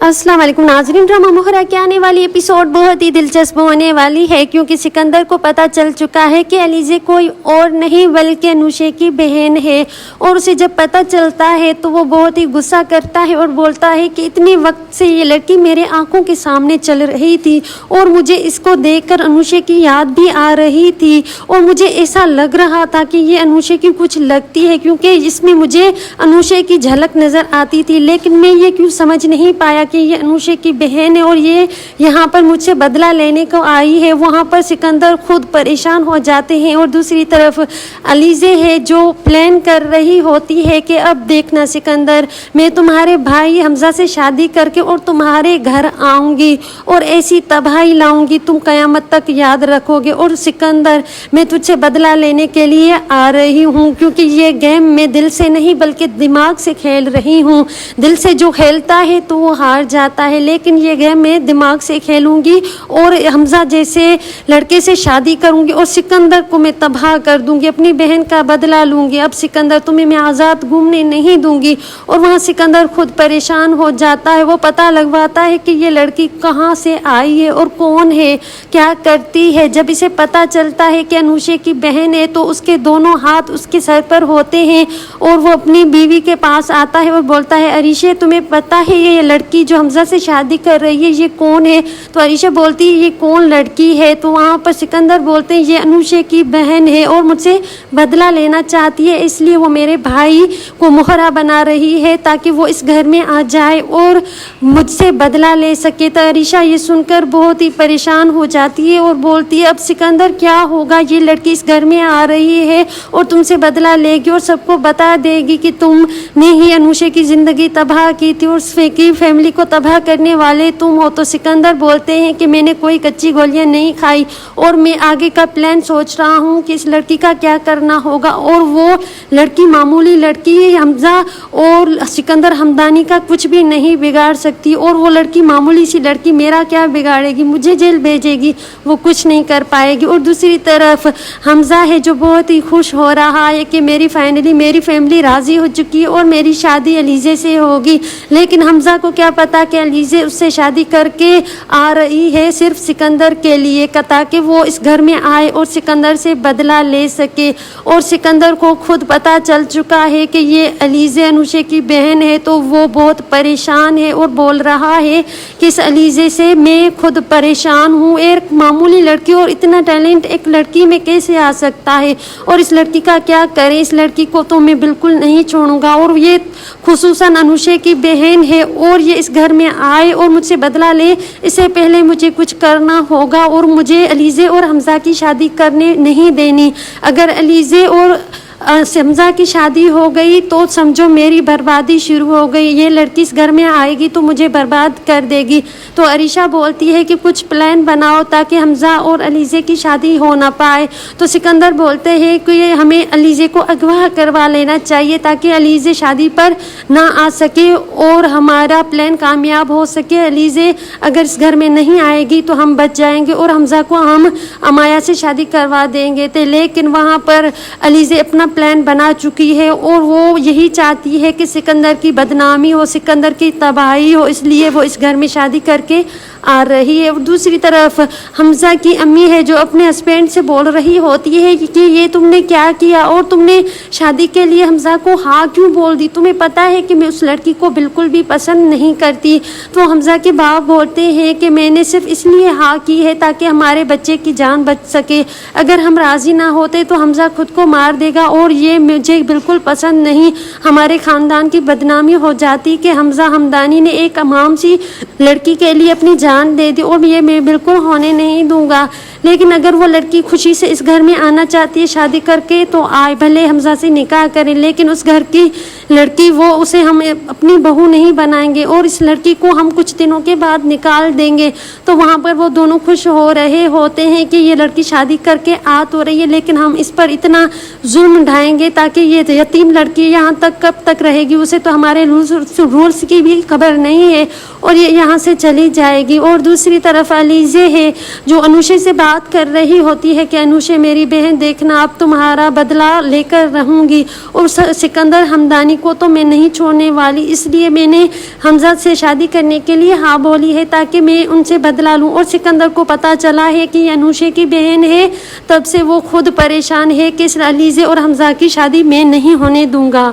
अस्सलाम वालेकुम नाज़रीन, ड्रामा मोहरा के आने वाली एपिसोड बहुत ही दिलचस्प होने वाली है क्योंकि सिकंदर को पता चल चुका है कि अलीज़े कोई और नहीं बल्कि अनुशे की बहन है। और उसे जब पता चलता है तो वो बहुत ही गुस्सा करता है और बोलता है कि इतने वक्त से ये लड़की मेरे आंखों के सामने चल रही थी और मुझे इसको देखकर अनुशे की याद भी आ रही थी और मुझे ऐसा लग रहा था कि ये अनुशे की कुछ लगती है क्योंकि इसमें मुझे अनुशे की झलक नज़र आती थी, लेकिन मैं ये क्यों समझ नहीं पाया कि ये अनुशे की बहन है और ये यहाँ पर मुझसे बदला लेने को आई है। वहाँ पर सिकंदर खुद परेशान हो जाते हैं और दूसरी तरफ अलीज़े है जो प्लान कर रही होती है कि अब देखना सिकंदर, मैं तुम्हारे भाई हमजा से शादी करके और तुम्हारे घर आऊँगी और ऐसी तबाही लाऊंगी तुम क़यामत तक याद रखोगे। और सिकंदर, मैं तुझसे बदला लेने के लिए आ रही हूँ क्योंकि ये गेम मैं दिल से नहीं बल्कि दिमाग से खेल रही हूँ। दिल से जो खेलता है तो वो हार जाता है, लेकिन ये गेम मैं दिमाग से खेलूंगी और हमजा जैसे लड़के से शादी करूंगी और सिकंदर को मैं तबाह कर दूंगी, अपनी बहन का बदला लूंगी। अब सिकंदर, तुम्हें मैं आज़ाद घूमने नहीं दूंगी। और वहाँ सिकंदर खुद परेशान हो जाता है। वो पता लगवाता है कि ये लड़की कहाँ से आई है और कौन है, क्या करती है। जब इसे पता चलता है कि अनुशे की बहन है तो उसके दोनों हाथ उसके सर पर होते हैं और वो अपनी बीवी के पास आता है और बोलता है, अरीशे तुम्हें पता है ये लड़की जो हमजा से शादी कर रही है ये कौन है? तो अरीशा बोलती है ये कौन लड़की है? तो वहाँ पर सिकंदर बोलते हैं ये अनुशे की बहन है और मुझसे बदला लेना चाहती है, इसलिए वो मेरे भाई को मोहरा बना रही है ताकि वो इस घर में आ जाए और मुझसे बदला ले सके। तो अरीशा ये सुनकर बहुत ही परेशान हो जाती है और बोलती है अब सिकंदर क्या होगा, ये लड़की इस घर में आ रही है और तुमसे बदला लेगी और सबको बता देगी कि तुमने ही अनुशे की ज़िंदगी तबाह की थी और की फैमिली को तबाह करने वाले तुम हो। तो सिकंदर बोलते हैं कि मैंने कोई कच्ची गोलियां नहीं खाई और मैं आगे का प्लान सोच रहा हूं कि इस लड़की का क्या करना होगा। और वो लड़की मामूली लड़की है, हमजा और सिकंदर हमदानी का कुछ भी नहीं बिगाड़ सकती और वो लड़की मामूली सी लड़की मेरा क्या बिगाड़ेगी, मुझे जेल भेजेगी, वो कुछ नहीं कर पाएगी। और दूसरी तरफ हमजा है जो बहुत ही खुश हो रहा है कि मेरी फैमिली राज़ी हो चुकी है और मेरी शादी अलीज़े से होगी। लेकिन हमजा को क्या पता कि अलीज़े उससे शादी करके आ रही है सिर्फ सिकंदर के लिए ताकि वो इस घर में आए और सिकंदर से बदला ले सके। और सिकंदर को खुद पता चल चुका है कि ये अलीज़े अनुशे की बहन है तो वो बहुत परेशान है और बोल रहा है कि इस अलीज़े से मैं खुद परेशान हूँ, एक मामूली लड़की और इतना टैलेंट एक लड़की में कैसे आ सकता है और इस लड़की का क्या करें, इस लड़की को तो मैं बिल्कुल नहीं छोड़ूंगा। और ये खुसूसन अनुशे की बहन है और ये इस घर में आए और मुझसे बदला ले, इससे पहले मुझे कुछ करना होगा और मुझे अलीज़े और हमजा की शादी करने नहीं देनी। अगर अलीज़े और हमजा की शादी हो गई तो समझो मेरी बर्बादी शुरू हो गई, ये लड़की इस घर में आएगी तो मुझे बर्बाद कर देगी। तो अरीशा बोलती है कि कुछ प्लान बनाओ ताकि हमजा और अलीज़े की शादी हो ना पाए। तो सिकंदर बोलते हैं कि हमें अलीज़े को अगवा करवा लेना चाहिए ताकि अलीज़े शादी पर ना आ सके और हमारा प्लान कामयाब हो सके। अलीज़े अगर इस घर में नहीं आएगी तो हम बच जाएंगे और हमजा को हम अमाया से शादी करवा देंगे। तो लेकिन वहाँ पर अलीज़े अपना प्लान बना चुकी है और वो यही चाहती है कि सिकंदर की बदनामी हो, सिकंदर की तबाही हो, इसलिए वो इस घर में शादी करके आ रही है। और दूसरी तरफ हमजा की अम्मी है जो अपने हस्बैंड से बोल रही होती है कि ये तुमने क्या किया और तुमने शादी के लिए हमजा को हाँ क्यों बोल दी, तुम्हें पता है कि मैं उस लड़की को बिल्कुल भी पसंद नहीं करती। तो हमजा के बाप बोलते हैं कि मैंने सिर्फ इसलिए हाँ की है ताकि हमारे बच्चे की जान बच सके, अगर हम राज़ी ना होते तो हमजा खुद को मार देगा और ये मुझे बिल्कुल पसंद नहीं, हमारे ख़ानदान की बदनामी हो जाती कि हमजा हमदानी ने एक अमाम सी लड़की के लिए अपनी जान दे दी और ये मैं बिल्कुल होने नहीं दूंगा। लेकिन अगर वो लड़की खुशी से इस घर में आना चाहती है शादी करके तो आए, भले हमजा से निकाह करें, लेकिन उस घर की लड़की वो उसे हम अपनी बहू नहीं बनाएंगे और इस लड़की को हम कुछ दिनों के बाद निकाल देंगे। तो वहाँ पर वो दोनों खुश हो रहे होते हैं कि ये लड़की शादी करके आ तो रही है लेकिन हम इस पर इतना जुल्म ढाएंगे ताकि ये यतीम लड़की यहाँ तक कब तक रहेगी, उसे तो हमारे रूल्स की भी खबर नहीं है और ये यहाँ से चली जाएगी। اور دوسری طرف علیزے ہے جو انوشے سے بات کر رہی ہوتی ہے کہ انوشے میری بہن دیکھنا اب تمہارا بدلہ لے کر رہوں گی، اور سکندر ہمدانی کو تو میں نہیں چھوڑنے والی، اس لیے میں نے حمزہ سے شادی کرنے کے لیے ہاں بولی ہے تاکہ میں ان سے بدلہ لوں۔ اور سکندر کو پتہ چلا ہے کہ یہ انوشے کی بہن ہے، تب سے وہ خود پریشان ہے کہ اس علیزے اور حمزہ کی شادی میں نہیں ہونے دوں گا۔